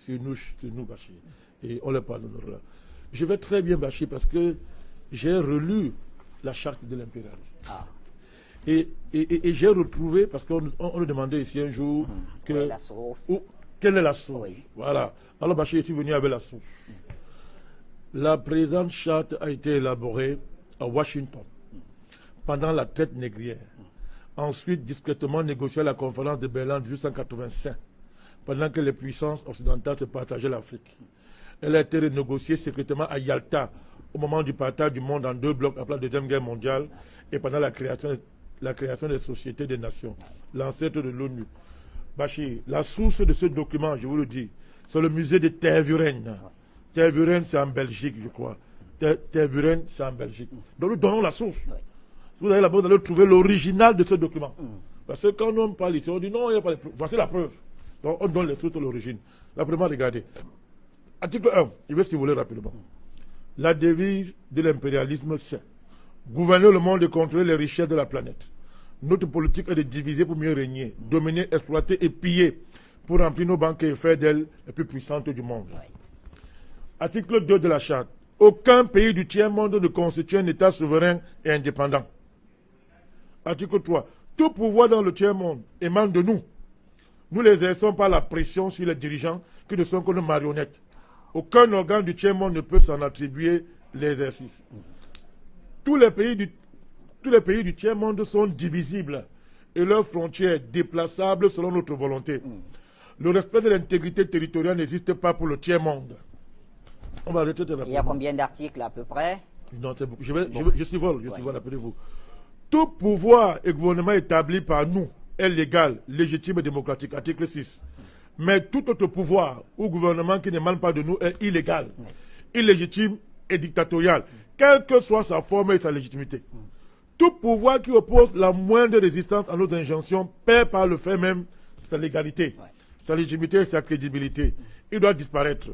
C'est nous, Bachir. Et on les pardonnera. Je vais très bien, Bachir, parce que j'ai relu la charte de l'impérialisme. Ah. Et j'ai retrouvé, parce qu'on nous demandait ici un jour que, quelle est la source? Quelle est la source? Oui. Voilà. Alors Bachir est venu avec la source. La présente charte a été élaborée à Washington pendant la traite négrière. Ensuite, discrètement négociée à la conférence de Berlin en 1885, pendant que les puissances occidentales se partageaient l'Afrique. Elle a été renégociée secrètement à Yalta au moment du partage du monde en deux blocs après la Deuxième Guerre mondiale et pendant la création des sociétés des nations, l'ancêtre de l'ONU. Bachir, la source de ce document, je vous le dis, c'est le musée de Tervuren. Tervuren, c'est en Belgique, je crois. Tervuren, c'est en Belgique. Donc nous donnons la source. Si vous allez là-bas, vous allez trouver l'original de ce document. Parce que quand on parle ici, on dit non, il n'y a pas de preuve. Voici la preuve. Donc on donne les sources de l'origine. La première, regardez. Article 1, je vais si vous voulez rapidement. La devise de l'impérialisme, c'est gouverner le monde et contrôler les richesses de la planète. Notre politique est de diviser pour mieux régner, dominer, exploiter et piller pour remplir nos banques et faire d'elles les plus puissantes du monde. Article 2 de la charte. Aucun pays du tiers-monde ne constitue un État souverain et indépendant. Article 3. Tout pouvoir dans le tiers-monde émane de nous. Nous les exerçons par la pression sur les dirigeants qui ne sont que nos marionnettes. Aucun organe du tiers-monde ne peut s'en attribuer l'exercice. Tous les pays du tiers-monde sont divisibles et leurs frontières déplaçables selon notre volonté. Le respect de l'intégrité territoriale n'existe pas pour le tiers-monde. On va arrêter de la. Il y a combien d'articles à peu près? Non, je survole, appelez-vous. Tout pouvoir et gouvernement établi par nous est légal, légitime et démocratique. Article 6. Mais tout autre pouvoir ou gouvernement qui n'émane pas de nous est illégal, illégitime et dictatorial, quelle que soit sa forme et sa légitimité. Tout pouvoir qui oppose la moindre résistance à nos injonctions perd par le fait même sa légalité, sa légitimité et sa crédibilité. Il doit disparaître.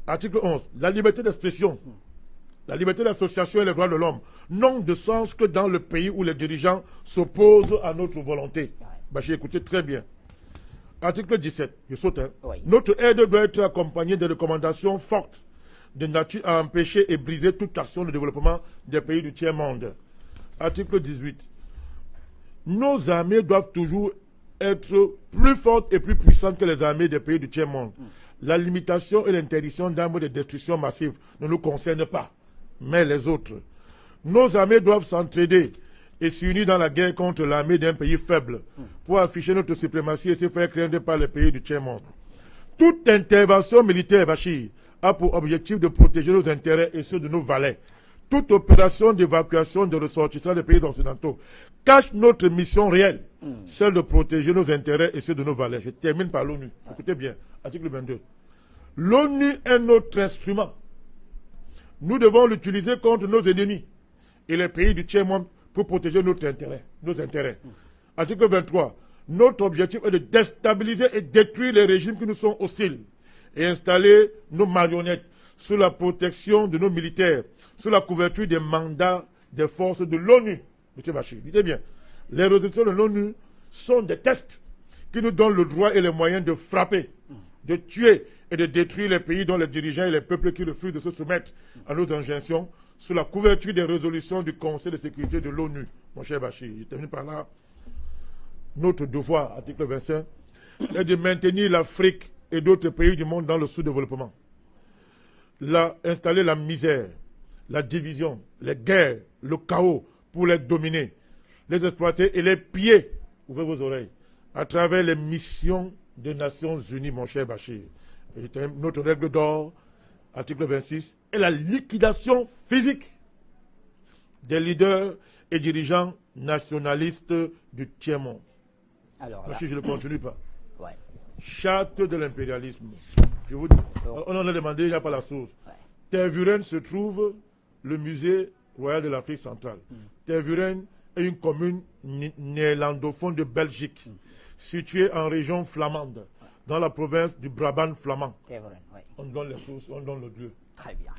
Article 11. La liberté d'expression, la liberté d'association et les droits de l'homme n'ont de sens que dans le pays où les dirigeants s'opposent à notre volonté. J'ai écouté très bien. Article 17. Je saute. Notre aide doit être accompagnée de recommandations fortes de nature à empêcher et briser toute action de développement des pays du tiers-monde. Article 18. Nos armées doivent toujours être plus fortes et plus puissantes que les armées des pays du tiers-monde. La limitation et l'interdiction d'armes de destruction massive ne nous concernent pas, mais les autres. Nos armées doivent s'entraider et s'unir dans la guerre contre l'armée d'un pays faible pour afficher notre suprématie et se faire craindre par les pays du tiers-monde. Toute intervention militaire, Bachir, a pour objectif de protéger nos intérêts et ceux de nos valets. Toute opération d'évacuation de ressortissants des pays occidentaux cache notre mission réelle, celle de protéger nos intérêts et ceux de nos valets. Je termine par l'ONU. Écoutez bien, article 22. L'ONU est notre instrument. Nous devons l'utiliser contre nos ennemis et les pays du tiers-monde pour protéger nos intérêts. Article 23. Notre objectif est de déstabiliser et détruire les régimes qui nous sont hostiles et installer nos marionnettes sous la protection de nos militaires, sous la couverture des mandats des forces de l'ONU. M. Bachir, dites bien, les résolutions de l'ONU sont des tests qui nous donnent le droit et les moyens de frapper, de tuer et de détruire les pays dont les dirigeants et les peuples qui refusent de se soumettre à nos injonctions sous la couverture des résolutions du Conseil de sécurité de l'ONU. Mon cher Bachir, je termine par là. Notre devoir, article 25, est de maintenir l'Afrique et d'autres pays du monde dans le sous-développement. Installer la misère, la division, les guerres, le chaos pour les dominer, les exploiter et les piller, ouvrez vos oreilles, à travers les missions des Nations Unies, mon cher Bachir. Notre règle d'or, article 26, est la liquidation physique des leaders et dirigeants nationalistes du tiers-monde. Alors, Bachir, je ne continue pas. Ouais. Charte de l'impérialisme. Je vous dis, on en a demandé, il n'y a pas la source. Tervuren se trouve le musée royal de l'Afrique centrale. Tervuren est une commune néerlandophone de Belgique, située en région flamande, dans la province du Brabant flamand. Tervuren, oui. On donne les sources, on donne le lieu. Très bien.